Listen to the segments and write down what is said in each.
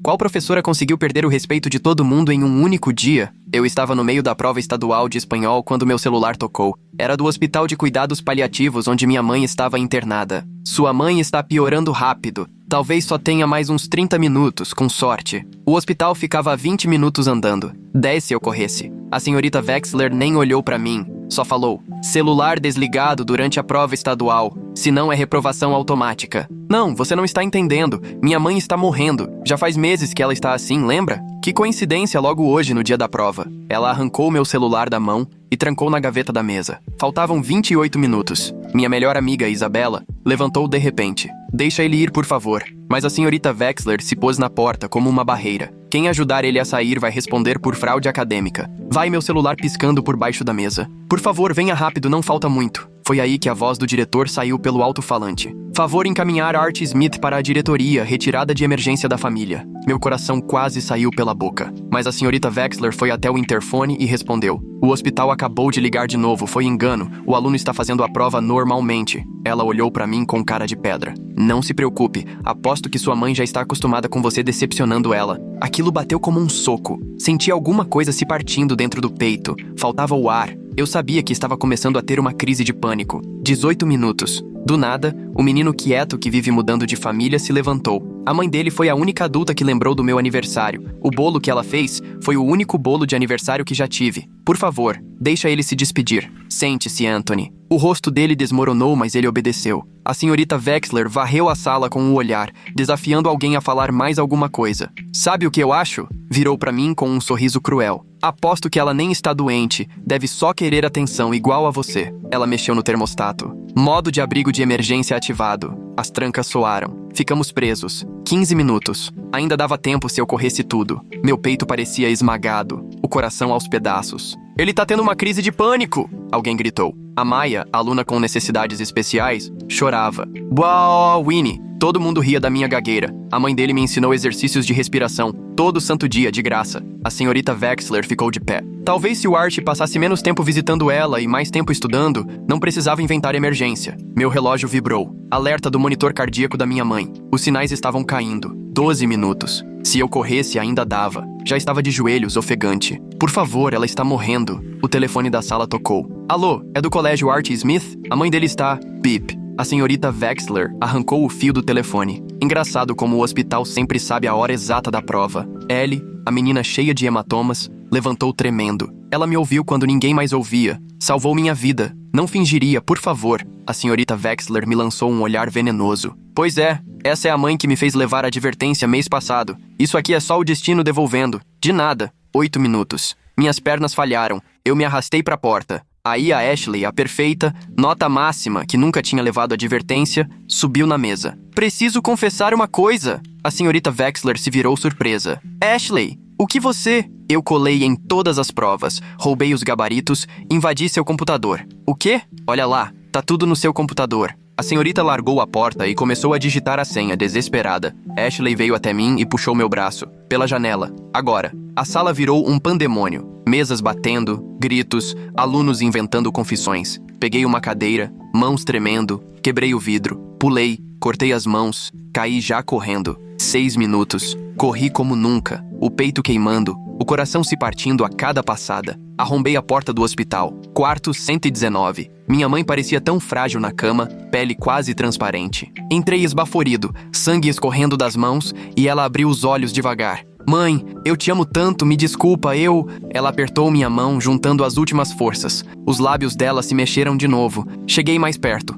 Qual professora conseguiu perder o respeito de todo mundo em um único dia? Eu estava no meio da prova estadual de espanhol quando meu celular tocou. Era do hospital de cuidados paliativos onde minha mãe estava internada. Sua mãe está piorando rápido. Talvez só tenha mais uns 30 minutos, com sorte. O hospital ficava a 20 minutos andando. 10 se eu corresse. A senhorita Wexler nem olhou para mim. Só falou, celular desligado durante a prova estadual. Se não é reprovação automática. Não, você não está entendendo. Minha mãe está morrendo. Já faz meses que ela está assim, lembra? Que coincidência logo hoje no dia da prova. Ela arrancou meu celular da mão e trancou na gaveta da mesa. Faltavam 28 minutos. Minha melhor amiga, Isabela, levantou de repente. Deixa ele ir, por favor. Mas a senhorita Wexler se pôs na porta como uma barreira. Quem ajudar ele a sair vai responder por fraude acadêmica. Vai meu celular piscando por baixo da mesa. Por favor, venha rápido, não falta muito. Foi aí que a voz do diretor saiu pelo alto-falante. Favor encaminhar Art Smith para a diretoria, retirada de emergência da família. Meu coração quase saiu pela boca. Mas a senhorita Wexler foi até o interfone e respondeu. O hospital acabou de ligar de novo, foi engano. O aluno está fazendo a prova normalmente. Ela olhou para mim com cara de pedra. Não se preocupe, aposto que sua mãe já está acostumada com você decepcionando ela. Aquilo bateu como um soco. Senti alguma coisa se partindo dentro do peito. Faltava o ar. Eu sabia que estava começando a ter uma crise de pânico. 18 minutos. Do nada, o menino quieto que vive mudando de família se levantou. A mãe dele foi a única adulta que lembrou do meu aniversário. O bolo que ela fez foi o único bolo de aniversário que já tive. Por favor, deixa ele se despedir. Sente-se, Anthony. O rosto dele desmoronou, mas ele obedeceu. A senhorita Wexler varreu a sala com um olhar, desafiando alguém a falar mais alguma coisa. Sabe o que eu acho? Virou para mim com um sorriso cruel. Aposto que ela nem está doente, deve só querer atenção igual a você. Ela mexeu no termostato. Modo de abrigo de emergência ativado. As trancas soaram. Ficamos presos. 15 minutos. Ainda dava tempo se ocorresse tudo. Meu peito parecia esmagado, o coração aos pedaços. Ele tá tendo uma crise de pânico! Alguém gritou. A Maya, aluna com necessidades especiais, chorava. Uau, Winnie! Todo mundo ria da minha gagueira. A mãe dele me ensinou exercícios de respiração, todo santo dia, de graça. A senhorita Wexler ficou de pé. Talvez se o Art passasse menos tempo visitando ela e mais tempo estudando, não precisava inventar emergência. Meu relógio vibrou. Alerta do monitor cardíaco da minha mãe. Os sinais estavam caindo. 12 minutos. Se eu corresse, ainda dava. Já estava de joelhos, ofegante. Por favor, ela está morrendo. O telefone da sala tocou. Alô, é do colégio Art Smith? A mãe dele está... Beep. A senhorita Wexler arrancou o fio do telefone. Engraçado como o hospital sempre sabe a hora exata da prova. Ellie, a menina cheia de hematomas, levantou tremendo. Ela me ouviu quando ninguém mais ouvia. Salvou minha vida. Não fingiria, por favor. A senhorita Wexler me lançou um olhar venenoso. Pois é, essa é a mãe que me fez levar a advertência mês passado. Isso aqui é só o destino devolvendo. De nada. 8 minutos. Minhas pernas falharam. Eu me arrastei para a porta. Aí a Ashley, a perfeita, nota máxima, que nunca tinha levado advertência, subiu na mesa. Preciso confessar uma coisa. A senhorita Wexler se virou surpresa. Ashley, o que você... Eu colei em todas as provas, roubei os gabaritos, invadi seu computador. O quê? Olha lá, tá tudo no seu computador. A senhorita largou a porta e começou a digitar a senha, desesperada. Ashley veio até mim e puxou meu braço, pela janela. Agora, a sala virou um pandemônio. Mesas batendo, gritos, alunos inventando confissões. Peguei uma cadeira, mãos tremendo, quebrei o vidro, pulei, cortei as mãos, caí já correndo. 6 minutos. Corri como nunca, o peito queimando, o coração se partindo a cada passada. Arrombei a porta do hospital. Quarto 119. Minha mãe parecia tão frágil na cama, pele quase transparente. Entrei esbaforido, sangue escorrendo das mãos, e ela abriu os olhos devagar. Mãe, eu te amo tanto, me desculpa, eu... Ela apertou minha mão, juntando as últimas forças. Os lábios dela se mexeram de novo. Cheguei mais perto.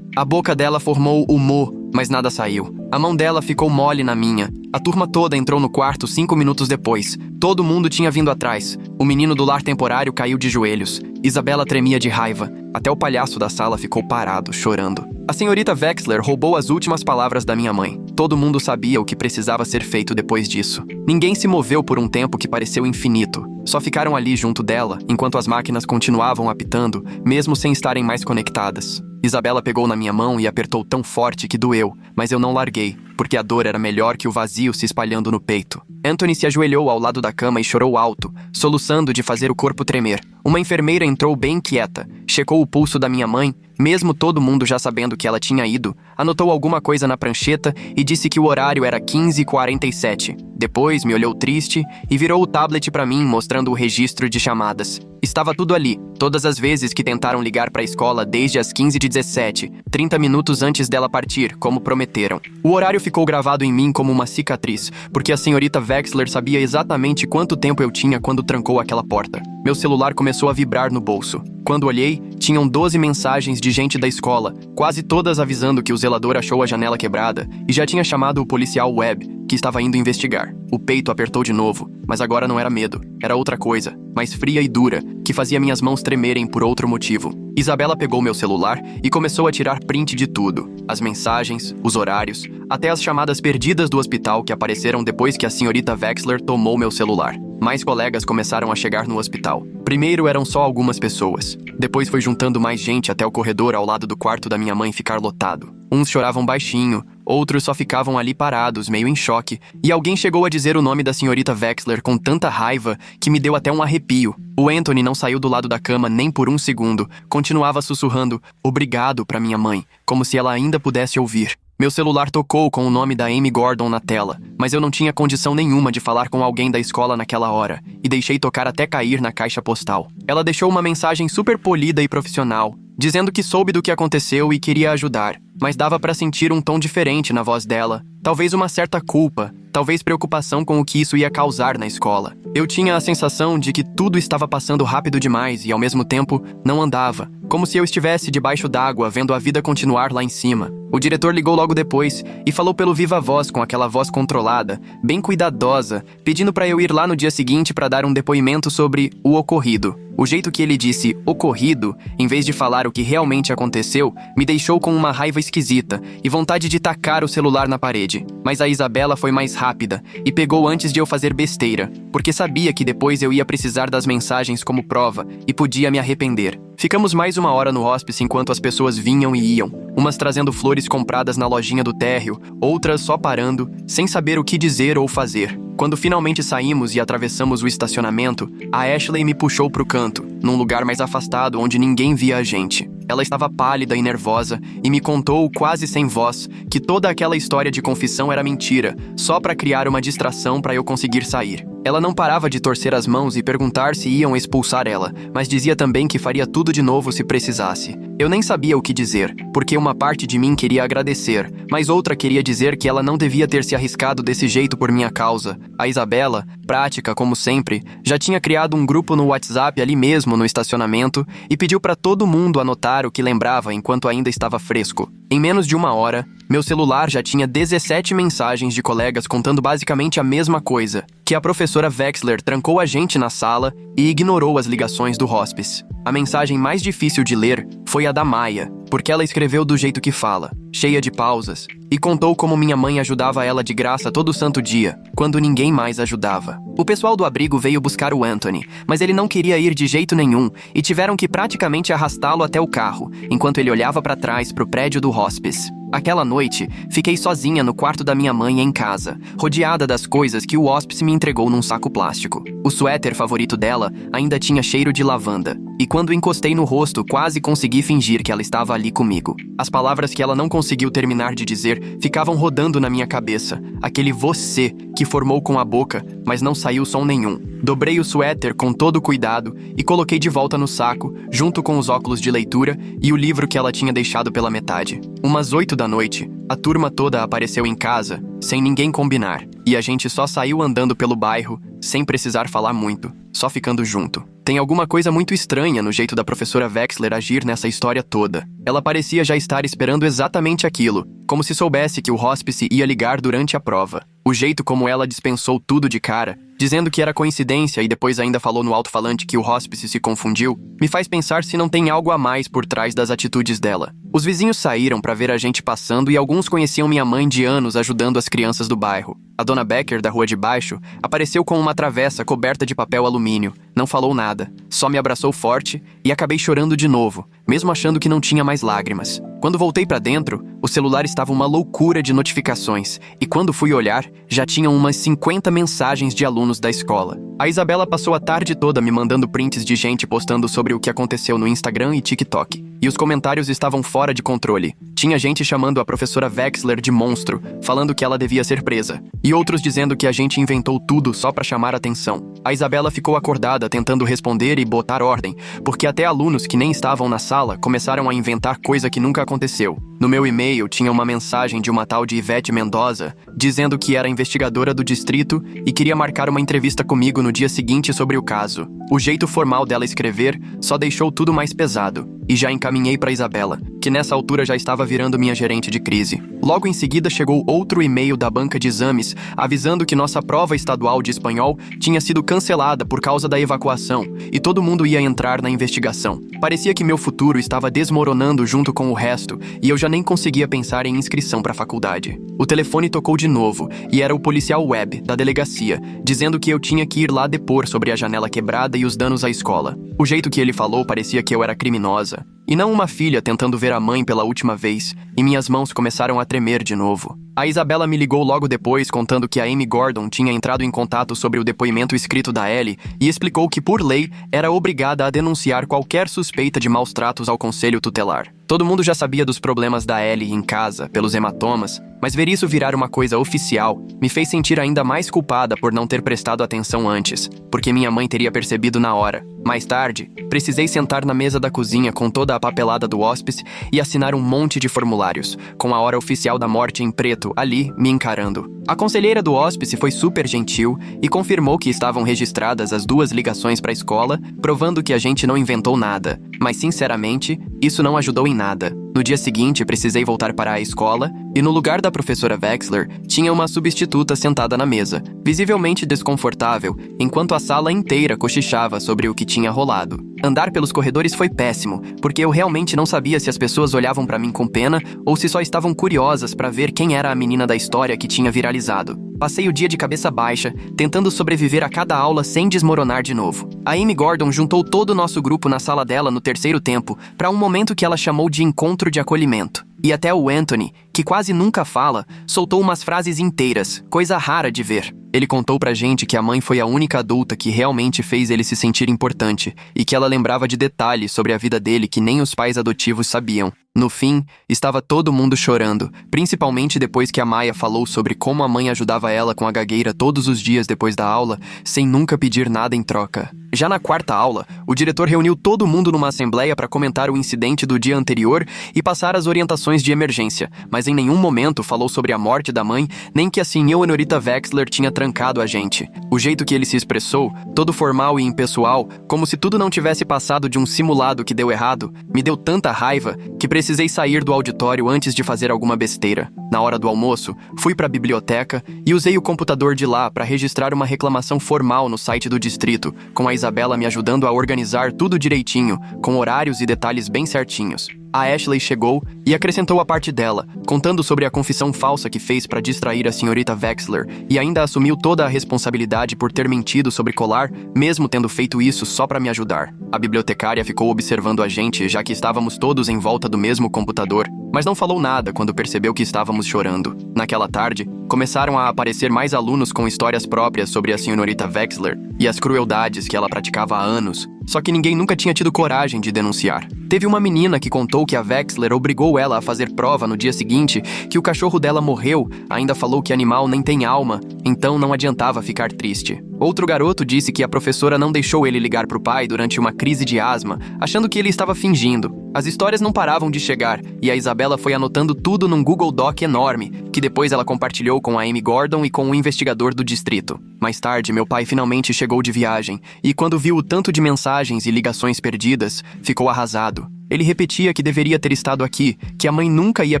A boca dela formou o mo, mas nada saiu. A mão dela ficou mole na minha. A turma toda entrou no quarto 5 minutos depois. Todo mundo tinha vindo atrás. O menino do lar temporário caiu de joelhos. Isabela tremia de raiva. Até o palhaço da sala ficou parado, chorando. A senhorita Wexler roubou as últimas palavras da minha mãe. Todo mundo sabia o que precisava ser feito depois disso. Ninguém se moveu por um tempo que pareceu infinito. Só ficaram ali junto dela, enquanto as máquinas continuavam apitando, mesmo sem estarem mais conectadas. Isabela pegou na minha mão e apertou tão forte que doeu, mas eu não larguei, porque a dor era melhor que o vazio se espalhando no peito. Anthony se ajoelhou ao lado da cama e chorou alto, soluçando de fazer o corpo tremer. Uma enfermeira entrou bem quieta, checou o pulso da minha mãe, mesmo todo mundo já sabendo que ela tinha ido, anotou alguma coisa na prancheta e disse que o horário era 15h47. Depois me olhou triste e virou o tablet para mim, mostrando o registro de chamadas. Estava tudo ali, todas as vezes que tentaram ligar para a escola desde as 15h17, 30 minutos antes dela partir, como prometeram. O horário ficou gravado em mim como uma cicatriz, porque a senhorita Wexler sabia exatamente quanto tempo eu tinha quando trancou aquela porta. Meu celular começou a vibrar no bolso. Quando olhei, tinham 12 mensagens de gente da escola, quase todas avisando que o zelador achou a janela quebrada e já tinha chamado o policial Webb, que estava indo investigar. O peito apertou de novo, mas agora não era medo, era outra coisa, mais fria e dura, que fazia minhas mãos tremerem por outro motivo. Isabela pegou meu celular e começou a tirar print de tudo. As mensagens, os horários, até as chamadas perdidas do hospital que apareceram depois que a senhorita Wexler tomou meu celular. Mais colegas começaram a chegar no hospital. Primeiro eram só algumas pessoas. Depois foi juntando mais gente até o corredor ao lado do quarto da minha mãe ficar lotado. Uns choravam baixinho, outros só ficavam ali parados, meio em choque, e alguém chegou a dizer o nome da senhorita Wexler com tanta raiva que me deu até um arrepio. O Anthony não saiu do lado da cama nem por um segundo, continuava sussurrando "obrigado" para minha mãe, como se ela ainda pudesse ouvir. Meu celular tocou com o nome da Amy Gordon na tela, mas eu não tinha condição nenhuma de falar com alguém da escola naquela hora, e deixei tocar até cair na caixa postal. Ela deixou uma mensagem super polida e profissional, dizendo que soube do que aconteceu e queria ajudar, mas dava para sentir um tom diferente na voz dela, talvez uma certa culpa, talvez preocupação com o que isso ia causar na escola. Eu tinha a sensação de que tudo estava passando rápido demais e, ao mesmo tempo, não andava, como se eu estivesse debaixo d'água vendo a vida continuar lá em cima. O diretor ligou logo depois e falou pelo viva voz com aquela voz controlada, bem cuidadosa, pedindo para eu ir lá no dia seguinte para dar um depoimento sobre o ocorrido. O jeito que ele disse "ocorrido", em vez de falar o que realmente aconteceu, me deixou com uma raiva esquisita e vontade de tacar o celular na parede. Mas a Isabela foi mais rápida e pegou antes de eu fazer besteira, porque sabia que depois eu ia precisar das mensagens como prova e podia me arrepender. Ficamos mais uma hora no hospice enquanto as pessoas vinham e iam, umas trazendo flores compradas na lojinha do térreo, outras só parando, sem saber o que dizer ou fazer. Quando finalmente saímos e atravessamos o estacionamento, a Ashley me puxou pro canto, num lugar mais afastado onde ninguém via a gente. Ela estava pálida e nervosa e me contou, quase sem voz, que toda aquela história de confissão era mentira, só para criar uma distração para eu conseguir sair. Ela não parava de torcer as mãos e perguntar se iam expulsar ela, mas dizia também que faria tudo de novo se precisasse. Eu nem sabia o que dizer, porque uma parte de mim queria agradecer, mas outra queria dizer que ela não devia ter se arriscado desse jeito por minha causa. A Isabela, prática como sempre, já tinha criado um grupo no WhatsApp ali mesmo no estacionamento e pediu para todo mundo anotar o que lembrava enquanto ainda estava fresco. Em menos de uma hora, meu celular já tinha 17 mensagens de colegas contando basicamente a mesma coisa, que a professora Wexler trancou a gente na sala e ignorou as ligações do hospice. A mensagem mais difícil de ler foi a da Maia, porque ela escreveu do jeito que fala, cheia de pausas, e contou como minha mãe ajudava ela de graça todo santo dia, quando ninguém mais ajudava. O pessoal do abrigo veio buscar o Anthony, mas ele não queria ir de jeito nenhum e tiveram que praticamente arrastá-lo até o carro, enquanto ele olhava para trás pro prédio do hospice. Aquela noite, fiquei sozinha no quarto da minha mãe em casa, rodeada das coisas que o hospice me entregou num saco plástico. O suéter favorito dela ainda tinha cheiro de lavanda, e quando encostei no rosto, quase consegui fingir que ela estava ali comigo. As palavras que ela não conseguiu terminar de dizer ficavam rodando na minha cabeça, aquele "você" que formou com a boca, mas não saiu som nenhum. Dobrei o suéter com todo cuidado e coloquei de volta no saco, junto com os óculos de leitura e o livro que ela tinha deixado pela metade. Umas 8 da noite, a turma toda apareceu em casa, sem ninguém combinar, e a gente só saiu andando pelo bairro, sem precisar falar muito, só ficando junto. Tem alguma coisa muito estranha no jeito da professora Wexler agir nessa história toda. Ela parecia já estar esperando exatamente aquilo, como se soubesse que o hospice ia ligar durante a prova. O jeito como ela dispensou tudo de cara, dizendo que era coincidência e depois ainda falou no alto-falante que o hospice se confundiu, me faz pensar se não tem algo a mais por trás das atitudes dela. Os vizinhos saíram para ver a gente passando e alguns conheciam minha mãe de anos ajudando as crianças do bairro. A dona Becker, da rua de baixo, apareceu com uma travessa coberta de papel alumínio. Não falou nada, só me abraçou forte e acabei chorando de novo, mesmo achando que não tinha mais lágrimas. Quando voltei pra dentro, o celular estava uma loucura de notificações, e quando fui olhar, já tinham umas 50 mensagens de alunos da escola. A Isabela passou a tarde toda me mandando prints de gente postando sobre o que aconteceu no Instagram e TikTok. E os comentários estavam fora de controle. Tinha gente chamando a professora Wexler de monstro, falando que ela devia ser presa. E outros dizendo que a gente inventou tudo só pra chamar atenção. A Isabela ficou acordada tentando responder e botar ordem, porque até alunos que nem estavam na sala começaram a inventar coisa que nunca aconteceu. No meu e-mail tinha uma mensagem de uma tal de Ivete Mendoza, dizendo que era investigadora do distrito e queria marcar uma entrevista comigo no dia seguinte sobre o caso. O jeito formal dela escrever só deixou tudo mais pesado, e já encaminhei para Isabela, que nessa altura já estava virando minha gerente de crise. Logo em seguida chegou outro e-mail da banca de exames, avisando que nossa prova estadual de espanhol tinha sido cancelada por causa da evacuação, e todo mundo ia entrar na investigação. Parecia que meu futuro estava desmoronando junto com o resto, e eu já nem conseguia pensar em inscrição para a faculdade. O telefone tocou de novo, e era o policial Webb, da delegacia, dizendo que eu tinha que ir lá depor sobre a janela quebrada e os danos à escola. O jeito que ele falou parecia que eu era criminosa, e não uma filha tentando ver a mãe pela última vez, e minhas mãos começaram a tremer de novo. A Isabela me ligou logo depois contando que a Amy Gordon tinha entrado em contato sobre o depoimento escrito da Ellie e explicou que, por lei, era obrigada a denunciar qualquer suspeita de maus tratos ao conselho tutelar. Todo mundo já sabia dos problemas da Ellie em casa, pelos hematomas, mas ver isso virar uma coisa oficial me fez sentir ainda mais culpada por não ter prestado atenção antes, porque minha mãe teria percebido na hora. Mais tarde, precisei sentar na mesa da cozinha com toda a papelada do hóspice e assinar um monte de formulários, com a hora oficial da morte em preto ali me encarando. A conselheira do hóspice foi super gentil e confirmou que estavam registradas as 2 ligações para a escola, provando que a gente não inventou nada. Mas, sinceramente, isso não ajudou em nada. No dia seguinte, precisei voltar para a escola e, no lugar da professora Wexler, tinha uma substituta sentada na mesa, visivelmente desconfortável, enquanto a sala inteira cochichava sobre o que tinha rolado. Andar pelos corredores foi péssimo, porque eu realmente não sabia se as pessoas olhavam para mim com pena ou se só estavam curiosas para ver quem era a menina da história que tinha viralizado. Passei o dia de cabeça baixa, tentando sobreviver a cada aula sem desmoronar de novo. A Amy Gordon juntou todo o nosso grupo na sala dela no terceiro tempo para um momento que ela chamou de encontro de acolhimento. E até o Anthony, que quase nunca fala, soltou umas frases inteiras, coisa rara de ver. Ele contou pra gente que a mãe foi a única adulta que realmente fez ele se sentir importante e que ela lembrava de detalhes sobre a vida dele que nem os pais adotivos sabiam. No fim, estava todo mundo chorando, principalmente depois que a Maya falou sobre como a mãe ajudava ela com a gagueira todos os dias depois da aula, sem nunca pedir nada em troca. Já na quarta aula, o diretor reuniu todo mundo numa assembleia para comentar o incidente do dia anterior e passar as orientações de emergência, mas em nenhum momento falou sobre a morte da mãe, nem que a senhorita Wexler tinha trancado a gente. O jeito que ele se expressou, todo formal e impessoal, como se tudo não tivesse passado de um simulado que deu errado, me deu tanta raiva que precisei sair do auditório antes de fazer alguma besteira. Na hora do almoço, fui para a biblioteca e usei o computador de lá para registrar uma reclamação formal no site do distrito, com a Isabela me ajudando a organizar tudo direitinho, com horários e detalhes bem certinhos. A Ashley chegou e acrescentou a parte dela, contando sobre a confissão falsa que fez para distrair a senhorita Wexler e ainda assumiu toda a responsabilidade por ter mentido sobre colar, mesmo tendo feito isso só para me ajudar. A bibliotecária ficou observando a gente, já que estávamos todos em volta do mesmo computador, mas não falou nada quando percebeu que estávamos chorando. Naquela tarde, começaram a aparecer mais alunos com histórias próprias sobre a senhorita Wexler e as crueldades que ela praticava há anos, só que ninguém nunca tinha tido coragem de denunciar. Teve uma menina que contou que a Wexler obrigou ela a fazer prova no dia seguinte que o cachorro dela morreu, ainda falou que animal nem tem alma, então não adiantava ficar triste. Outro garoto disse que a professora não deixou ele ligar pro pai durante uma crise de asma, achando que ele estava fingindo. As histórias não paravam de chegar, e a Isabela foi anotando tudo num Google Doc enorme, que depois ela compartilhou com a Amy Gordon e com o investigador do distrito. Mais tarde, meu pai finalmente chegou de viagem, e quando viu o tanto de mensagens e ligações perdidas, ficou arrasado. Ele repetia que deveria ter estado aqui, que a mãe nunca ia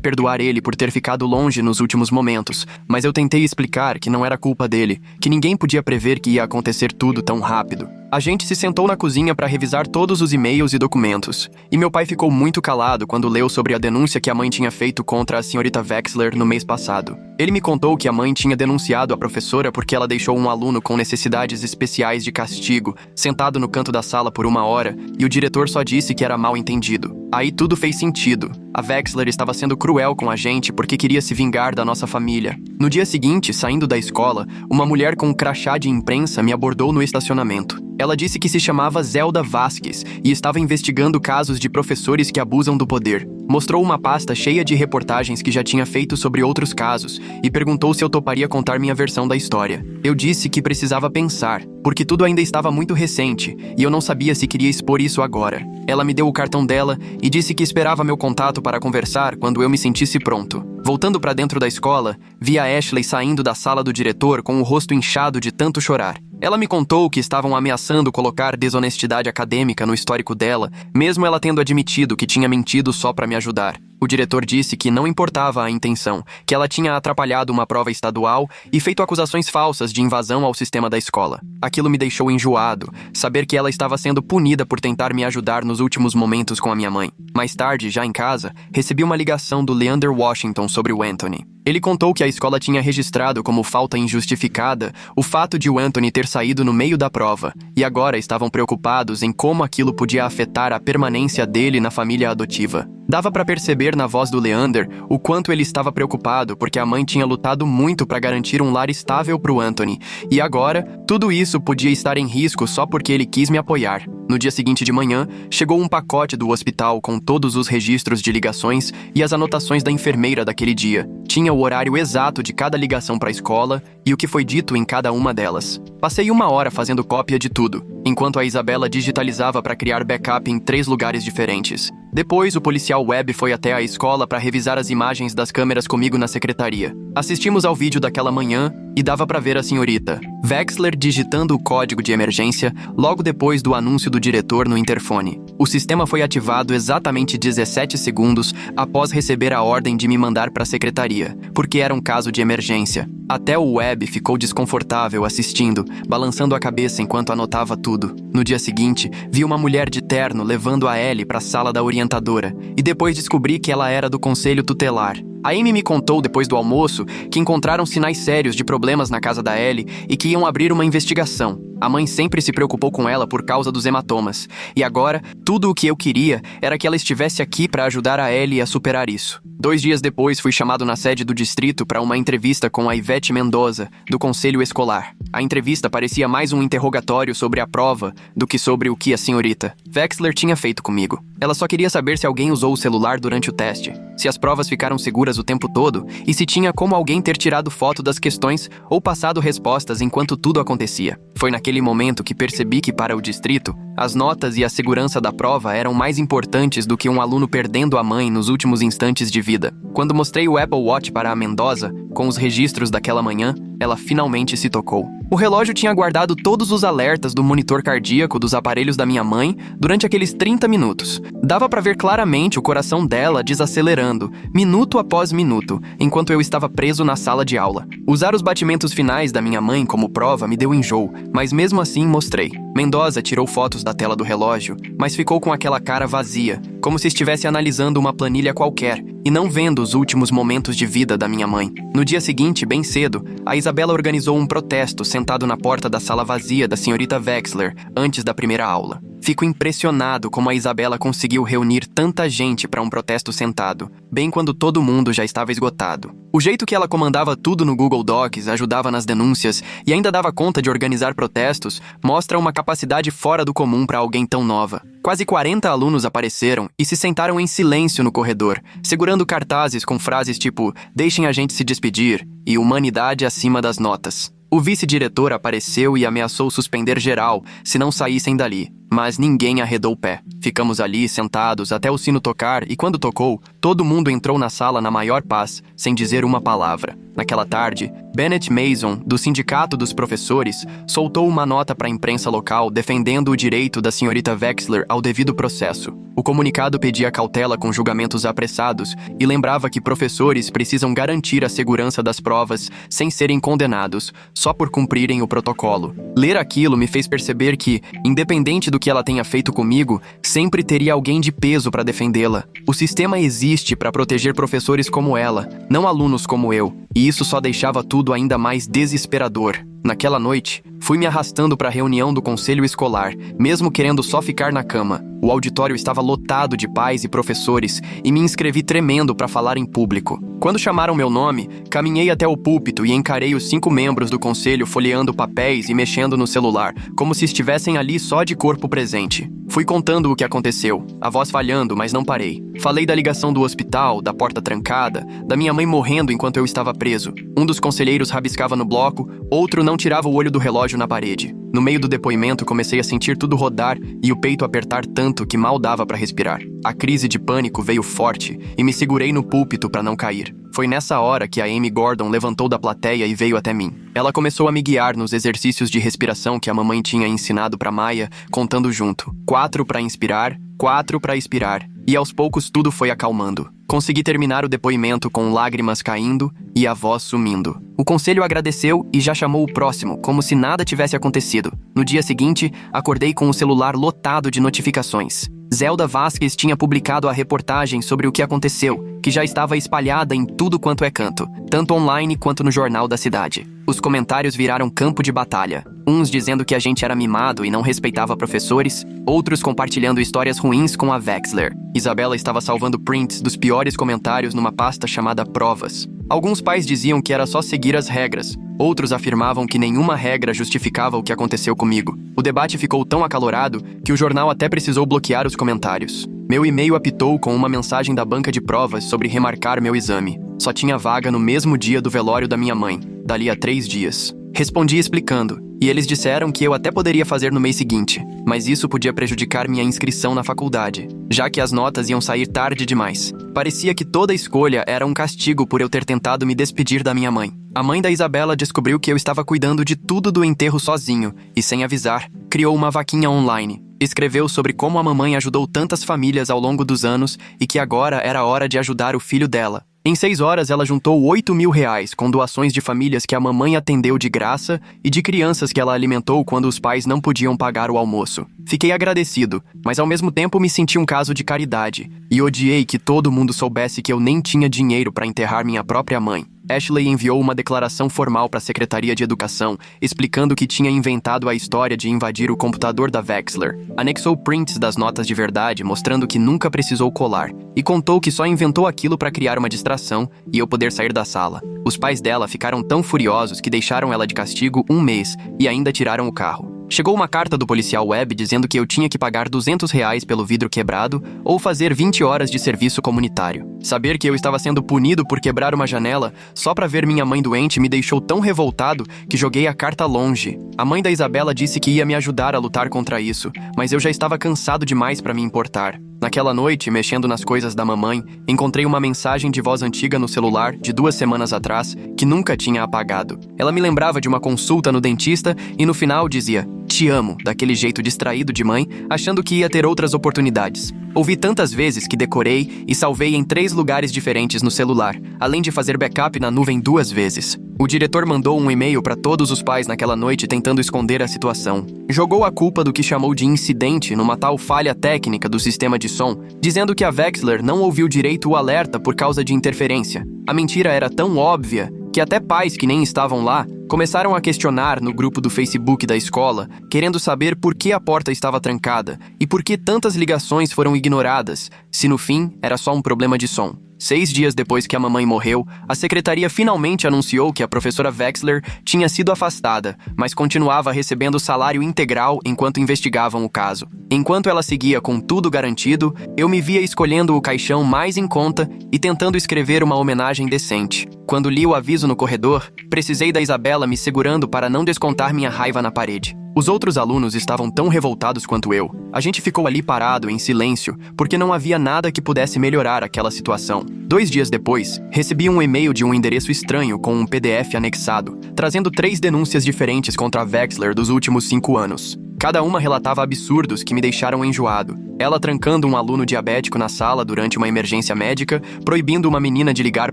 perdoar ele por ter ficado longe nos últimos momentos, mas eu tentei explicar que não era culpa dele, que ninguém podia prever que ia acontecer tudo tão rápido. A gente se sentou na cozinha para revisar todos os e-mails e documentos. E meu pai ficou muito calado quando leu sobre a denúncia que a mãe tinha feito contra a senhorita Wexler no mês passado. Ele me contou que a mãe tinha denunciado a professora porque ela deixou um aluno com necessidades especiais de castigo sentado no canto da sala por 1 hora e o diretor só disse que era mal entendido. Aí tudo fez sentido. A Wexler estava sendo cruel com a gente porque queria se vingar da nossa família. No dia seguinte, saindo da escola, uma mulher com um crachá de imprensa me abordou no estacionamento. Ela disse que se chamava Zelda Vasquez e estava investigando casos de professores que abusam do poder. Mostrou uma pasta cheia de reportagens que já tinha feito sobre outros casos e perguntou se eu toparia contar minha versão da história. Eu disse que precisava pensar, porque tudo ainda estava muito recente e eu não sabia se queria expor isso agora. Ela me deu o cartão dela e disse que esperava meu contato para conversar quando eu me sentisse pronto. Voltando para dentro da escola, vi a Ashley saindo da sala do diretor com o rosto inchado de tanto chorar. Ela me contou que estavam ameaçando colocar desonestidade acadêmica no histórico dela, mesmo ela tendo admitido que tinha mentido só para me ajudar. O diretor disse que não importava a intenção, que ela tinha atrapalhado uma prova estadual e feito acusações falsas de invasão ao sistema da escola. Aquilo me deixou enjoado, saber que ela estava sendo punida por tentar me ajudar nos últimos momentos com a minha mãe. Mais tarde, já em casa, recebi uma ligação do Leander Washington sobre o Anthony. Ele contou que a escola tinha registrado como falta injustificada o fato de o Anthony ter saído no meio da prova, e agora estavam preocupados em como aquilo podia afetar a permanência dele na família adotiva. Dava para perceber na voz do Leander o quanto ele estava preocupado porque a mãe tinha lutado muito para garantir um lar estável para o Anthony, e agora tudo isso podia estar em risco só porque ele quis me apoiar. No dia seguinte de manhã, chegou um pacote do hospital com todos os registros de ligações e as anotações da enfermeira daquele dia. Tinha o horário exato de cada ligação para a escola e o que foi dito em cada uma delas. Passei 1 hora fazendo cópia de tudo, enquanto a Isabela digitalizava para criar backup em 3 lugares diferentes. Depois, o policial Webb foi até a escola para revisar as imagens das câmeras comigo na secretaria. Assistimos ao vídeo daquela manhã e dava para ver a senhorita Wexler digitando o código de emergência logo depois do anúncio do diretor no interfone. O sistema foi ativado exatamente 17 segundos após receber a ordem de me mandar para a secretaria, porque era um caso de emergência. Até o Webb ficou desconfortável assistindo, balançando a cabeça enquanto anotava tudo. No dia seguinte, vi uma mulher de terno levando a Ellie para a sala da orientadora, e depois descobri que ela era do conselho tutelar. A Amy me contou depois do almoço que encontraram sinais sérios de problemas na casa da Ellie e que iam abrir uma investigação. A mãe sempre se preocupou com ela por causa dos hematomas, e agora, tudo o que eu queria era que ela estivesse aqui para ajudar a Ellie a superar isso. 2 dias depois, fui chamado na sede do distrito para uma entrevista com a Ivete Mendoza, do conselho escolar. A entrevista parecia mais um interrogatório sobre a prova do que sobre o que a senhorita Wexler tinha feito comigo. Ela só queria saber se alguém usou o celular durante o teste, se as provas ficaram seguras o tempo todo e se tinha como alguém ter tirado foto das questões ou passado respostas enquanto tudo acontecia. Foi naquele momento que percebi que, para o distrito, as notas e a segurança da prova eram mais importantes do que um aluno perdendo a mãe nos últimos instantes de vida. Quando mostrei o Apple Watch para a Mendoza, com os registros daquela manhã, ela finalmente se tocou. O relógio tinha guardado todos os alertas do monitor cardíaco dos aparelhos da minha mãe durante aqueles 30 minutos. Dava para ver claramente o coração dela desacelerando, minuto após minuto, enquanto eu estava preso na sala de aula. Usar os batimentos finais da minha mãe como prova me deu enjoo, mas mesmo assim mostrei. Mendoza tirou fotos da tela do relógio, mas ficou com aquela cara vazia, como se estivesse analisando uma planilha qualquer e não vendo os últimos momentos de vida da minha mãe. No dia seguinte, bem cedo, a Isabela organizou um protesto sentado na porta da sala vazia da senhorita Wexler, antes da primeira aula. Fico impressionado como a Isabela conseguiu reunir tanta gente para um protesto sentado, bem quando todo mundo já estava esgotado. O jeito que ela comandava tudo no Google Docs, ajudava nas denúncias e ainda dava conta de organizar protestos, mostra uma capacidade fora do comum para alguém tão nova. Quase 40 alunos apareceram e se sentaram em silêncio no corredor, segurando cartazes com frases tipo "Deixem a gente se despedir" e "Humanidade acima das notas". O vice-diretor apareceu e ameaçou suspender geral se não saíssem dali, mas ninguém arredou o pé. Ficamos ali, sentados, até o sino tocar, e quando tocou, todo mundo entrou na sala na maior paz, sem dizer uma palavra. Naquela tarde, Bennett Mason, do Sindicato dos Professores, soltou uma nota para a imprensa local defendendo o direito da senhorita Wexler ao devido processo. O comunicado pedia cautela com julgamentos apressados e lembrava que professores precisam garantir a segurança das provas sem serem condenados, só por cumprirem o protocolo. Ler aquilo me fez perceber que, independente do que ela tenha feito comigo, sempre teria alguém de peso para defendê-la. O sistema existe para proteger professores como ela, não alunos como eu, e isso só deixava tudo ainda mais desesperador. Naquela noite, fui me arrastando para a reunião do conselho escolar, mesmo querendo só ficar na cama. O auditório estava lotado de pais e professores e me inscrevi tremendo para falar em público. Quando chamaram meu nome, caminhei até o púlpito e encarei os 5 membros do conselho folheando papéis e mexendo no celular, como se estivessem ali só de corpo presente. Fui contando o que aconteceu, a voz falhando, mas não parei. Falei da ligação do hospital, da porta trancada, da minha mãe morrendo enquanto eu estava preso. Um dos conselheiros rabiscava no bloco, outro não tirava o olho do relógio na parede. No meio do depoimento, comecei a sentir tudo rodar e o peito apertar tanto que mal dava para respirar. A crise de pânico veio forte e me segurei no púlpito para não cair. Foi nessa hora que a Amy Gordon levantou da plateia e veio até mim. Ela começou a me guiar nos exercícios de respiração que a mamãe tinha ensinado para Maya, contando junto. 4 para inspirar, 4 para expirar. E aos poucos tudo foi acalmando. Consegui terminar o depoimento com lágrimas caindo e a voz sumindo. O conselho agradeceu e já chamou o próximo, como se nada tivesse acontecido. No dia seguinte, acordei com o celular lotado de notificações. Zelda Vasquez tinha publicado a reportagem sobre o que aconteceu, que já estava espalhada em tudo quanto é canto, tanto online quanto no jornal da cidade. Os comentários viraram campo de batalha. Uns dizendo que a gente era mimado e não respeitava professores, outros compartilhando histórias ruins com a Wexler. Isabela estava salvando prints dos piores comentários numa pasta chamada Provas. Alguns pais diziam que era só seguir as regras, outros afirmavam que nenhuma regra justificava o que aconteceu comigo. O debate ficou tão acalorado que o jornal até precisou bloquear os comentários. Meu e-mail apitou com uma mensagem da banca de provas sobre remarcar meu exame. Só tinha vaga no mesmo dia do velório da minha mãe, dali a 3 dias. Respondi explicando, e eles disseram que eu até poderia fazer no mês seguinte, mas isso podia prejudicar minha inscrição na faculdade, já que as notas iam sair tarde demais. Parecia que toda escolha era um castigo por eu ter tentado me despedir da minha mãe. A mãe da Isabela descobriu que eu estava cuidando de tudo do enterro sozinho, e sem avisar, criou uma vaquinha online. Escreveu sobre como a mamãe ajudou tantas famílias ao longo dos anos e que agora era a hora de ajudar o filho dela. Em 6 horas, ela juntou R$8.000 com doações de famílias que a mamãe atendeu de graça e de crianças que ela alimentou quando os pais não podiam pagar o almoço. Fiquei agradecido, mas ao mesmo tempo me senti um caso de caridade e odiei que todo mundo soubesse que eu nem tinha dinheiro para enterrar minha própria mãe. Ashley enviou uma declaração formal para a Secretaria de Educação, explicando que tinha inventado a história de invadir o computador da Wexler. Anexou prints das notas de verdade, mostrando que nunca precisou colar, e contou que só inventou aquilo para criar uma distração e eu poder sair da sala. Os pais dela ficaram tão furiosos que deixaram ela de castigo 1 mês e ainda tiraram o carro. Chegou uma carta do policial web dizendo que eu tinha que pagar R$200 pelo vidro quebrado ou fazer 20 horas de serviço comunitário. Saber que eu estava sendo punido por quebrar uma janela só para ver minha mãe doente me deixou tão revoltado que joguei a carta longe. A mãe da Isabela disse que ia me ajudar a lutar contra isso, mas eu já estava cansado demais para me importar. Naquela noite, mexendo nas coisas da mamãe, encontrei uma mensagem de voz antiga no celular de 2 semanas atrás que nunca tinha apagado. Ela me lembrava de uma consulta no dentista e no final dizia: "Te amo", daquele jeito distraído de mãe, achando que ia ter outras oportunidades. Ouvi tantas vezes que decorei e salvei em 3 lugares diferentes no celular, além de fazer backup na nuvem 2 vezes. O diretor mandou um e-mail para todos os pais naquela noite tentando esconder a situação. Jogou a culpa do que chamou de incidente numa tal falha técnica do sistema de som, dizendo que a Wexler não ouviu direito o alerta por causa de interferência. A mentira era tão óbvia que até pais que nem estavam lá começaram a questionar no grupo do Facebook da escola, querendo saber por que a porta estava trancada e por que tantas ligações foram ignoradas, se no fim era só um problema de som. 6 dias depois que a mamãe morreu, a secretaria finalmente anunciou que a professora Wexler tinha sido afastada, mas continuava recebendo salário integral enquanto investigavam o caso. Enquanto ela seguia com tudo garantido, eu me via escolhendo o caixão mais em conta e tentando escrever uma homenagem decente. Quando li o aviso no corredor, precisei da Isabela me segurando para não descontar minha raiva na parede. Os outros alunos estavam tão revoltados quanto eu. A gente ficou ali parado, em silêncio, porque não havia nada que pudesse melhorar aquela situação. 2 dias depois, recebi um e-mail de um endereço estranho com um PDF anexado, trazendo 3 denúncias diferentes contra a Wexler dos últimos 5 anos. Cada uma relatava absurdos que me deixaram enjoado. Ela trancando um aluno diabético na sala durante uma emergência médica, proibindo uma menina de ligar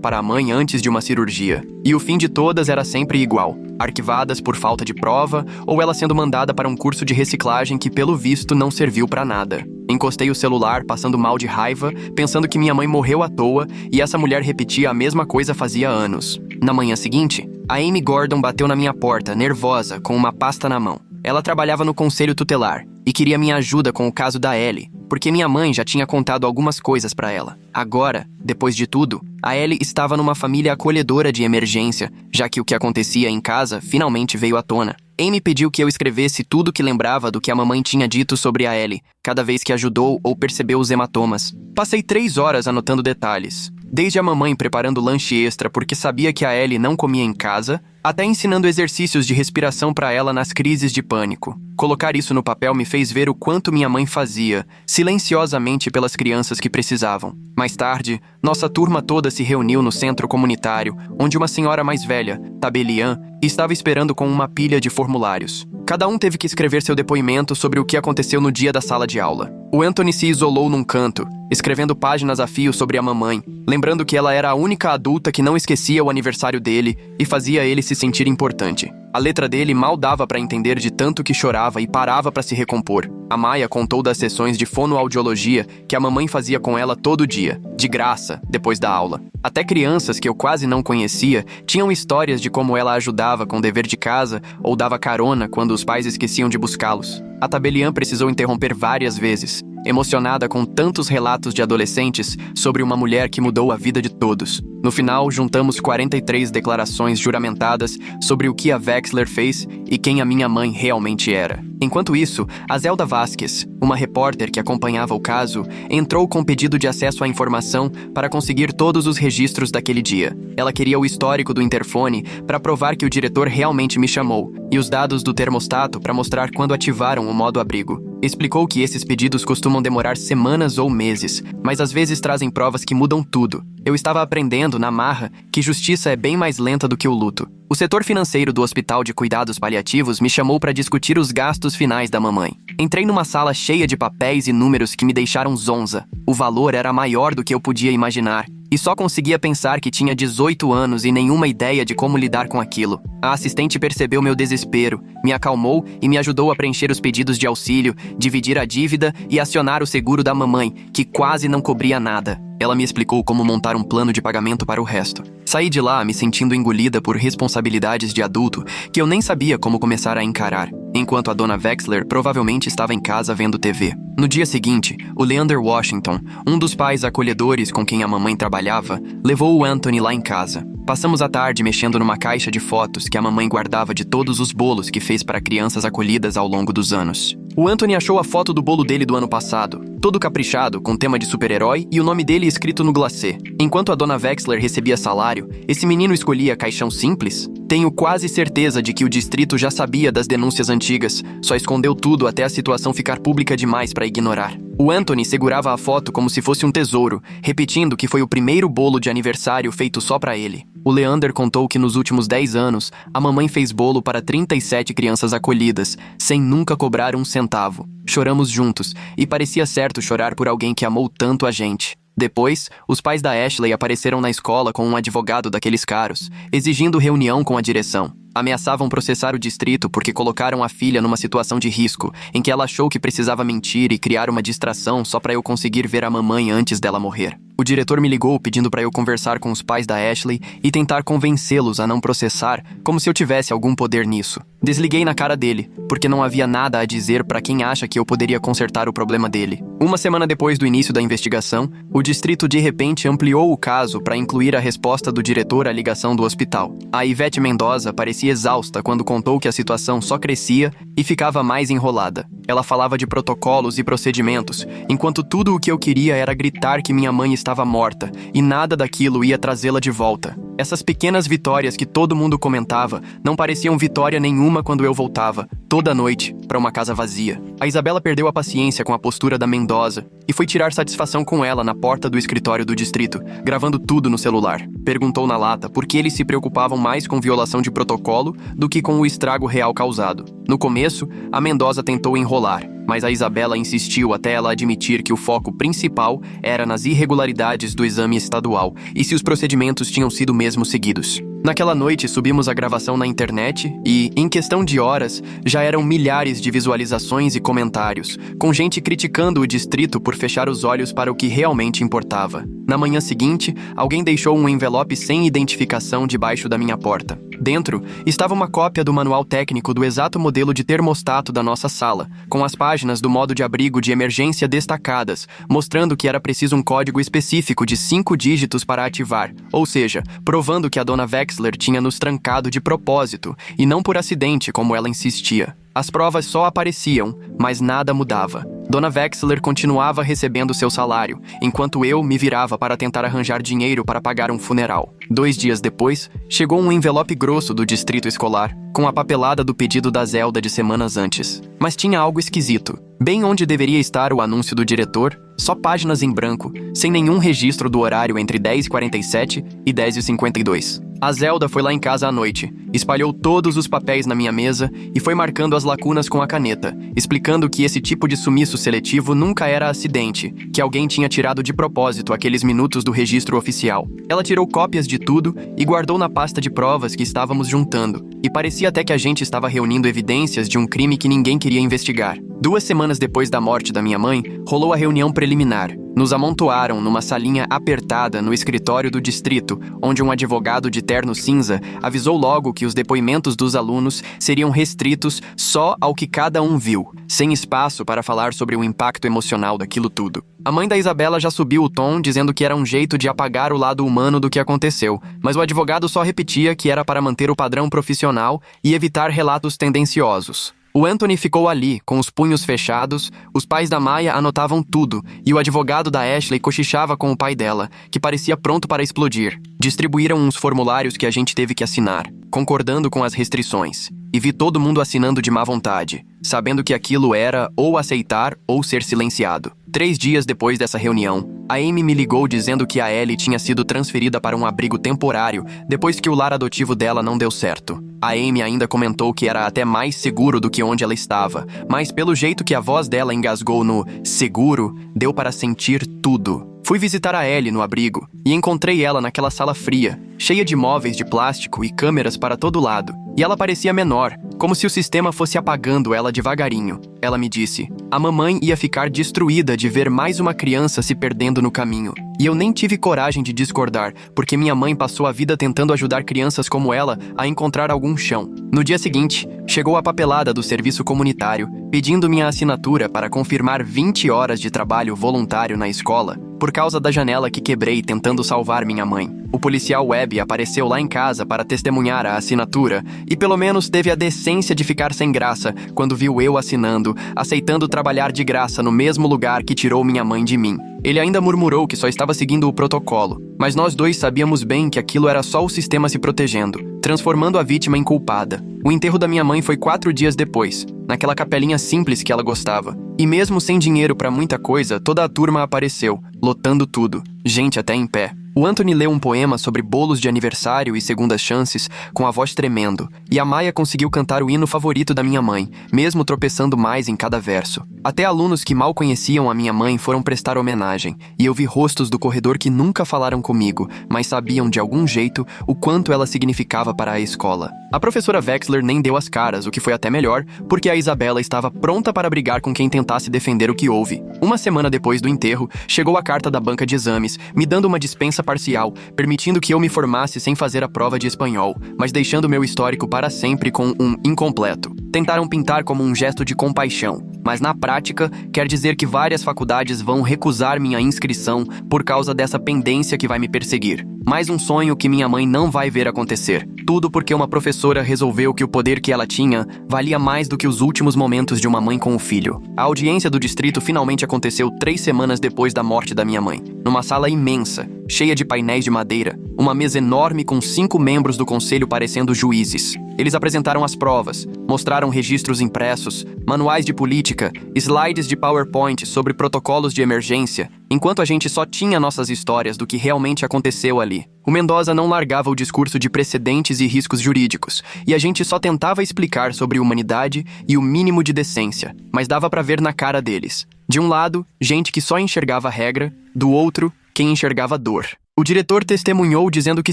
para a mãe antes de uma cirurgia. E o fim de todas era sempre igual: arquivadas por falta de prova, ou ela sendo mandada para um curso de reciclagem que, pelo visto, não serviu para nada. Encostei o celular, passando mal de raiva, pensando que minha mãe morreu à toa, e essa mulher repetia a mesma coisa fazia anos. Na manhã seguinte, a Amy Gordon bateu na minha porta, nervosa, com uma pasta na mão. Ela trabalhava no conselho tutelar e queria minha ajuda com o caso da Ellie, porque minha mãe já tinha contado algumas coisas para ela. Agora, depois de tudo, a Ellie estava numa família acolhedora de emergência, já que o que acontecia em casa finalmente veio à tona. Amy pediu que eu escrevesse tudo que lembrava do que a mamãe tinha dito sobre a Ellie, cada vez que ajudou ou percebeu os hematomas. Passei 3 horas anotando detalhes. Desde a mamãe preparando lanche extra porque sabia que a Ellie não comia em casa, até ensinando exercícios de respiração para ela nas crises de pânico. Colocar isso no papel me fez ver o quanto minha mãe fazia, silenciosamente pelas crianças que precisavam. Mais tarde, nossa turma toda se reuniu no centro comunitário, onde uma senhora mais velha, Tabelian, estava esperando com uma pilha de formulários. Cada um teve que escrever seu depoimento sobre o que aconteceu no dia da sala de aula. O Anthony se isolou num canto, escrevendo páginas a fio sobre a mamãe, lembrando que ela era a única adulta que não esquecia o aniversário dele e fazia ele se sentir importante. A letra dele mal dava para entender de tanto que chorava e parava para se recompor. A Maya contou das sessões de fonoaudiologia que a mamãe fazia com ela todo dia, de graça, depois da aula. Até crianças que eu quase não conhecia tinham histórias de como ela ajudava com o dever de casa ou dava carona quando os pais esqueciam de buscá-los. A Tabelian precisou interromper várias vezes, emocionada com tantos relatos de adolescentes sobre uma mulher que mudou a vida de todos. No final, juntamos 43 declarações juramentadas sobre o que a Wexler fez e quem a minha mãe realmente era. Enquanto isso, a Zelda Vasquez, uma repórter que acompanhava o caso, entrou com pedido de acesso à informação para conseguir todos os registros daquele dia. Ela queria o histórico do interfone para provar que o diretor realmente me chamou, e os dados do termostato para mostrar quando ativaram o modo abrigo. Explicou que esses pedidos costumam demorar semanas ou meses, mas às vezes trazem provas que mudam tudo. Eu estava aprendendo, na marra, que justiça é bem mais lenta do que o luto. O setor financeiro do Hospital de Cuidados Paliativos me chamou para discutir os gastos finais da mamãe. Entrei numa sala cheia de papéis e números que me deixaram zonza. O valor era maior do que eu podia imaginar, e só conseguia pensar que tinha 18 anos e nenhuma ideia de como lidar com aquilo. A assistente percebeu meu desespero, me acalmou e me ajudou a preencher os pedidos de auxílio, dividir a dívida e acionar o seguro da mamãe, que quase não cobria nada. Ela me explicou como montar um plano de pagamento para o resto. Saí de lá me sentindo engolida por responsabilidades de adulto que eu nem sabia como começar a encarar, enquanto a dona Wexler provavelmente estava em casa vendo TV. No dia seguinte, o Leander Washington, um dos pais acolhedores com quem a mamãe trabalhava, levou o Anthony lá em casa. Passamos a tarde mexendo numa caixa de fotos que a mamãe guardava de todos os bolos que fez para crianças acolhidas ao longo dos anos. O Anthony achou a foto do bolo dele do ano passado, todo caprichado, com tema de super-herói e o nome dele escrito no glacê. Enquanto a dona Wexler recebia salário, esse menino escolhia caixão simples? Tenho quase certeza de que o distrito já sabia das denúncias antigas, só escondeu tudo até a situação ficar pública demais para ignorar. O Anthony segurava a foto como se fosse um tesouro, repetindo que foi o primeiro bolo de aniversário feito só para ele. O Leander contou que nos últimos 10 anos, a mamãe fez bolo para 37 crianças acolhidas, sem nunca cobrar um centavo. Choramos juntos, e parecia certo chorar por alguém que amou tanto a gente. Depois, os pais da Ashley apareceram na escola com um advogado daqueles caros, exigindo reunião com a direção. Ameaçavam processar o distrito porque colocaram a filha numa situação de risco, em que ela achou que precisava mentir e criar uma distração só para eu conseguir ver a mamãe antes dela morrer. O diretor me ligou pedindo para eu conversar com os pais da Ashley e tentar convencê-los a não processar, como se eu tivesse algum poder nisso. Desliguei na cara dele, porque não havia nada a dizer para quem acha que eu poderia consertar o problema dele. Uma semana depois do início da investigação, o distrito de repente ampliou o caso para incluir a resposta do diretor à ligação do hospital. A Ivete Mendoza parecia exausta quando contou que a situação só crescia e ficava mais enrolada. Ela falava de protocolos e procedimentos, enquanto tudo o que eu queria era gritar que minha mãe estava morta, e nada daquilo ia trazê-la de volta. Essas pequenas vitórias que todo mundo comentava não pareciam vitória nenhuma quando eu voltava. toda a noite para uma casa vazia. A Isabela perdeu a paciência com a postura da Mendoza e foi tirar satisfação com ela na porta do escritório do distrito, gravando tudo no celular. Perguntou na lata por que eles se preocupavam mais com violação de protocolo do que com o estrago real causado. No começo, a Mendoza tentou enrolar, mas a Isabela insistiu até ela admitir que o foco principal era nas irregularidades do exame estadual e se os procedimentos tinham sido mesmo seguidos. Naquela noite, subimos a gravação na internet e, em questão de horas, já eram milhares de visualizações e comentários, com gente criticando o distrito por fechar os olhos para o que realmente importava. Na manhã seguinte, alguém deixou um envelope sem identificação debaixo da minha porta. Dentro, estava uma cópia do manual técnico do exato modelo de termostato da nossa sala, com as páginas do modo de abrigo de emergência destacadas, mostrando que era preciso um código específico de 5 dígitos para ativar, ou seja, provando que a dona Wexler tinha nos trancado de propósito, e não por acidente, como ela insistia. As provas só apareciam, mas nada mudava. Dona Wexler continuava recebendo seu salário, enquanto eu me virava para tentar arranjar dinheiro para pagar um funeral. 2 dias depois, chegou um envelope grosso do distrito escolar, com a papelada do pedido da Zelda de semanas antes. Mas tinha algo esquisito. Bem onde deveria estar o anúncio do diretor, só páginas em branco, sem nenhum registro do horário entre 10h47 e 10h52. A Zelda foi lá em casa à noite, espalhou todos os papéis na minha mesa e foi marcando as lacunas com a caneta, explicando que esse tipo de sumiço seletivo nunca era acidente, que alguém tinha tirado de propósito aqueles minutos do registro oficial. Ela tirou cópias de tudo e guardou na pasta de provas que estávamos juntando, e parecia até que a gente estava reunindo evidências de um crime que ninguém queria investigar. 2 semanas depois da morte da minha mãe, rolou a reunião preliminar. Nos amontoaram numa salinha apertada no escritório do distrito, onde um advogado de terno cinza avisou logo que os depoimentos dos alunos seriam restritos só ao que cada um viu, sem espaço para falar sobre o impacto emocional daquilo tudo. A mãe da Isabela já subiu o tom, dizendo que era um jeito de apagar o lado humano do que aconteceu, mas o advogado só repetia que era para manter o padrão profissional e evitar relatos tendenciosos. O Anthony ficou ali, com os punhos fechados, os pais da Maya anotavam tudo, e o advogado da Ashley cochichava com o pai dela, que parecia pronto para explodir. Distribuíram uns formulários que a gente teve que assinar, concordando com as restrições, e vi todo mundo assinando de má vontade, sabendo que aquilo era ou aceitar ou ser silenciado. 3 dias depois dessa reunião, a Amy me ligou dizendo que a Ellie tinha sido transferida para um abrigo temporário depois que o lar adotivo dela não deu certo. A Amy ainda comentou que era até mais seguro do que onde ela estava, mas pelo jeito que a voz dela engasgou no seguro, deu para sentir tudo. Fui visitar a Ellie no abrigo e encontrei ela naquela sala fria, cheia de móveis de plástico e câmeras para todo lado. E ela parecia menor, como se o sistema fosse apagando ela devagarinho. Ela me disse: a mamãe ia ficar destruída de ver mais uma criança se perdendo no caminho. E eu nem tive coragem de discordar, porque minha mãe passou a vida tentando ajudar crianças como ela a encontrar algum chão. No dia seguinte, chegou a papelada do serviço comunitário, pedindo minha assinatura para confirmar 20 horas de trabalho voluntário na escola, por causa da janela que quebrei tentando salvar minha mãe. O policial Webb apareceu lá em casa para testemunhar a assinatura e pelo menos teve a decência de ficar sem graça quando viu eu assinando, aceitando trabalhar de graça no mesmo lugar que tirou minha mãe de mim. Ele ainda murmurou que só estava seguindo o protocolo, mas nós dois sabíamos bem que aquilo era só o sistema se protegendo, transformando a vítima em culpada. O enterro da minha mãe foi 4 dias depois, naquela capelinha simples que ela gostava. E mesmo sem dinheiro para muita coisa, toda a turma apareceu, lotando tudo, gente até em pé. O Anthony leu um poema sobre bolos de aniversário e segundas chances, com a voz tremendo, e a Maya conseguiu cantar o hino favorito da minha mãe, mesmo tropeçando mais em cada verso. Até alunos que mal conheciam a minha mãe foram prestar homenagem, e eu vi rostos do corredor que nunca falaram comigo, mas sabiam de algum jeito o quanto ela significava para a escola. A professora Wexler nem deu as caras, o que foi até melhor, porque a Isabela estava pronta para brigar com quem tentasse defender o que houve. Uma semana depois do enterro, chegou a carta da banca de exames, me dando uma dispensa parcial, permitindo que eu me formasse sem fazer a prova de espanhol, mas deixando meu histórico para sempre com um incompleto. Tentaram pintar como um gesto de compaixão, mas na prática quer dizer que várias faculdades vão recusar minha inscrição por causa dessa pendência que vai me perseguir. Mais um sonho que minha mãe não vai ver acontecer. Tudo porque uma professora resolveu que o poder que ela tinha valia mais do que os últimos momentos de uma mãe com o filho. A audiência do distrito finalmente aconteceu 3 semanas depois da morte da minha mãe. Numa sala imensa, cheia de painéis de madeira, uma mesa enorme com 5 membros do conselho parecendo juízes. Eles apresentaram as provas, mostraram registros impressos, manuais de política, slides de PowerPoint sobre protocolos de emergência, enquanto a gente só tinha nossas histórias do que realmente aconteceu ali. O Mendoza não largava o discurso de precedentes e riscos jurídicos, e a gente só tentava explicar sobre humanidade e o mínimo de decência, mas dava pra ver na cara deles. De um lado, gente que só enxergava regra, do outro, quem enxergava dor. O diretor testemunhou dizendo que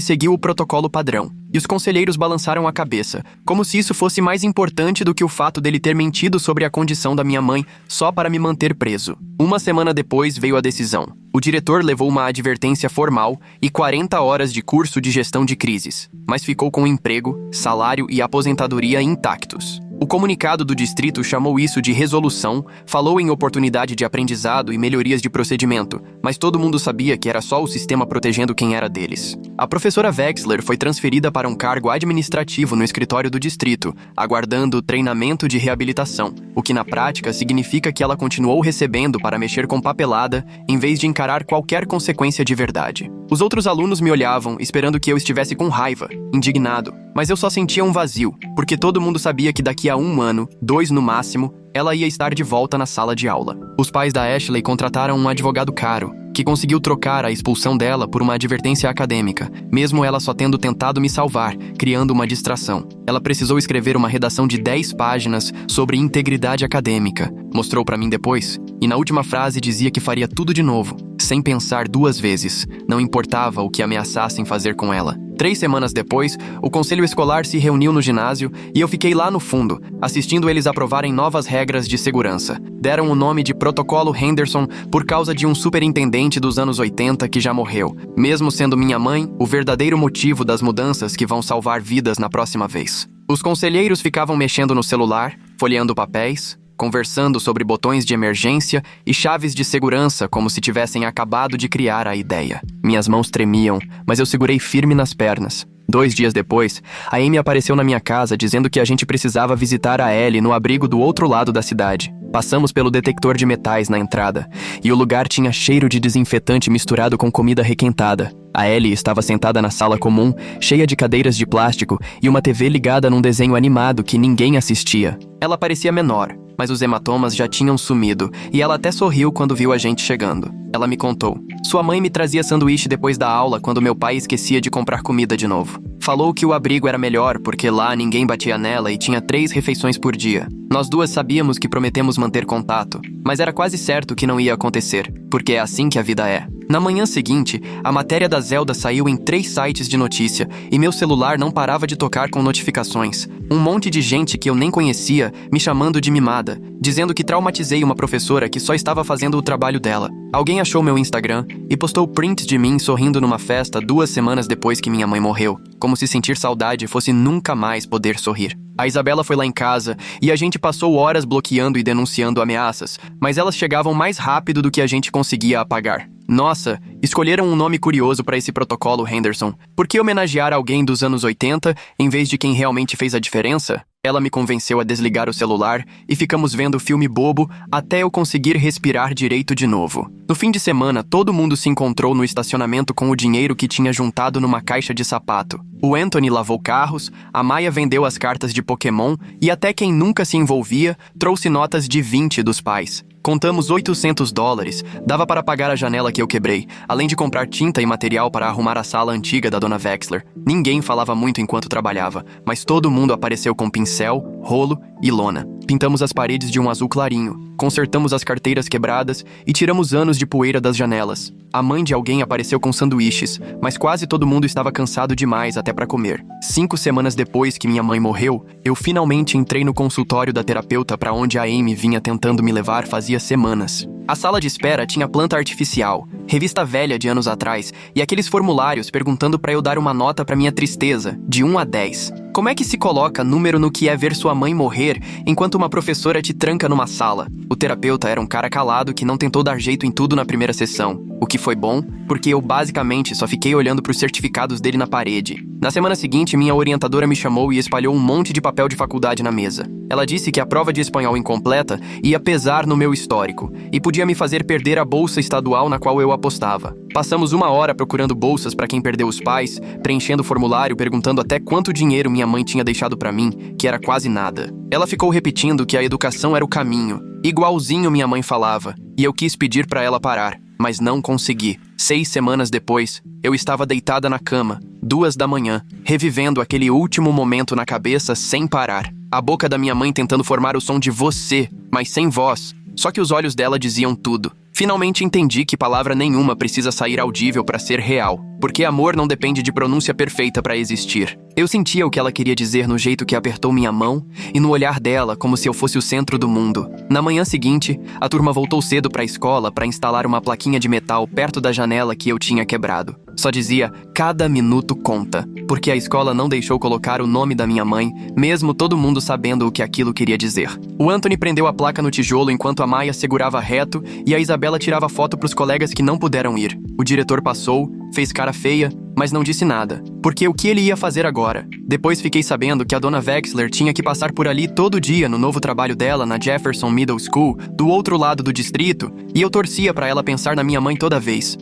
seguiu o protocolo padrão, e os conselheiros balançaram a cabeça, como se isso fosse mais importante do que o fato dele ter mentido sobre a condição da minha mãe só para me manter preso. Uma semana depois veio a decisão. O diretor levou uma advertência formal e 40 horas de curso de gestão de crises, mas ficou com emprego, salário e aposentadoria intactos. O comunicado do distrito chamou isso de resolução, falou em oportunidade de aprendizado e melhorias de procedimento, mas todo mundo sabia que era só o sistema protegendo quem era deles. A professora Wexler foi transferida para um cargo administrativo no escritório do distrito, aguardando treinamento de reabilitação, o que na prática significa que ela continuou recebendo para mexer com papelada em vez de encarar qualquer consequência de verdade. Os outros alunos me olhavam, esperando que eu estivesse com raiva, indignado, mas eu só sentia um vazio, porque todo mundo sabia que daqui a 1 ano, 2 no máximo, ela ia estar de volta na sala de aula. Os pais da Ashley contrataram um advogado caro, que conseguiu trocar a expulsão dela por uma advertência acadêmica, mesmo ela só tendo tentado me salvar, criando uma distração. Ela precisou escrever uma redação de 10 páginas sobre integridade acadêmica, mostrou pra mim depois, e na última frase dizia que faria tudo de novo, sem pensar 2 vezes, não importava o que ameaçassem fazer com ela. 3 semanas depois, o conselho escolar se reuniu no ginásio e eu fiquei lá no fundo, assistindo eles aprovarem novas regras de segurança. Deram o nome de Protocolo Henderson por causa de um superintendente dos anos 80 que já morreu, mesmo sendo minha mãe o verdadeiro motivo das mudanças que vão salvar vidas na próxima vez. Os conselheiros ficavam mexendo no celular, folheando papéis, conversando sobre botões de emergência e chaves de segurança como se tivessem acabado de criar a ideia. Minhas mãos tremiam, mas eu segurei firme nas pernas. 2 dias depois, a Amy apareceu na minha casa dizendo que a gente precisava visitar a Ellie no abrigo do outro lado da cidade. Passamos pelo detector de metais na entrada, e o lugar tinha cheiro de desinfetante misturado com comida requentada. A Ellie estava sentada na sala comum, cheia de cadeiras de plástico e uma TV ligada num desenho animado que ninguém assistia. Ela parecia menor, mas os hematomas já tinham sumido, e ela até sorriu quando viu a gente chegando. Ela me contou. Sua mãe me trazia sanduíche depois da aula quando meu pai esquecia de comprar comida de novo. Falou que o abrigo era melhor porque lá ninguém batia nela e tinha 3 refeições por dia. Nós duas sabíamos que prometemos manter contato, mas era quase certo que não ia acontecer, porque é assim que a vida é. Na manhã seguinte, a matéria da Zelda saiu em 3 sites de notícia e meu celular não parava de tocar com notificações. Um monte de gente que eu nem conhecia me chamando de mimada, dizendo que traumatizei uma professora que só estava fazendo o trabalho dela. Alguém achou meu Instagram e postou prints de mim sorrindo numa festa 2 semanas depois que minha mãe morreu, como se sentir saudade fosse nunca mais poder sorrir. A Isabela foi lá em casa e a gente passou horas bloqueando e denunciando ameaças, mas elas chegavam mais rápido do que a gente conseguia apagar. Nossa, escolheram um nome curioso para esse protocolo Henderson. Por que homenagear alguém dos anos 80 em vez de quem realmente fez a diferença? Ela me convenceu a desligar o celular e ficamos vendo filme bobo até eu conseguir respirar direito de novo. No fim de semana, todo mundo se encontrou no estacionamento com o dinheiro que tinha juntado numa caixa de sapato. O Anthony lavou carros, a Maia vendeu as cartas de Pokémon e até quem nunca se envolvia trouxe notas de 20 dos pais. Contamos $800, dava para pagar a janela que eu quebrei, além de comprar tinta e material para arrumar a sala antiga da Dona Wexler. Ninguém falava muito enquanto trabalhava, mas todo mundo apareceu com pincel, rolo e lona. Pintamos as paredes de um azul clarinho, consertamos as carteiras quebradas e tiramos anos de poeira das janelas. A mãe de alguém apareceu com sanduíches, mas quase todo mundo estava cansado demais até para comer. 5 semanas depois que minha mãe morreu, eu finalmente entrei no consultório da terapeuta para onde a Amy vinha tentando me levar fazia semanas. A sala de espera tinha planta artificial, revista velha de anos atrás e aqueles formulários perguntando para eu dar uma nota para minha tristeza, de 1 a 10. Como é que se coloca número no que é ver sua mãe morrer enquanto uma professora te tranca numa sala? O terapeuta era um cara calado que não tentou dar jeito em tudo na primeira sessão. O que foi bom, porque eu basicamente só fiquei olhando para os certificados dele na parede. Na semana seguinte, minha orientadora me chamou e espalhou um monte de papel de faculdade na mesa. Ela disse que a prova de espanhol incompleta ia pesar no meu histórico e podia me fazer perder a bolsa estadual na qual eu apostava. Passamos 1 hora procurando bolsas para quem perdeu os pais, preenchendo o formulário, perguntando até quanto dinheiro minha mãe tinha deixado para mim, que era quase nada. Ela ficou repetindo que a educação era o caminho, igualzinho minha mãe falava, e eu quis pedir para ela parar, mas não consegui. 6 semanas depois, eu estava deitada na cama, 2 da manhã, revivendo aquele último momento na cabeça sem parar. A boca da minha mãe tentando formar o som de você, mas sem voz. Só que os olhos dela diziam tudo. Finalmente entendi que palavra nenhuma precisa sair audível para ser real, porque amor não depende de pronúncia perfeita para existir. Eu sentia o que ela queria dizer no jeito que apertou minha mão e no olhar dela, como se eu fosse o centro do mundo. Na manhã seguinte, a turma voltou cedo para a escola para instalar uma plaquinha de metal perto da janela que eu tinha quebrado. Só dizia, cada minuto conta, porque a escola não deixou colocar o nome da minha mãe, mesmo todo mundo sabendo o que aquilo queria dizer. O Anthony prendeu a placa no tijolo enquanto a Maia segurava reto e a Isabela tirava foto para os colegas que não puderam ir. O diretor passou, fez cara feia, mas não disse nada, porque o que ele ia fazer agora? Depois fiquei sabendo que a dona Wexler tinha que passar por ali todo dia no novo trabalho dela na Jefferson Middle School, do outro lado do distrito, e eu torcia para ela pensar na minha mãe toda vez.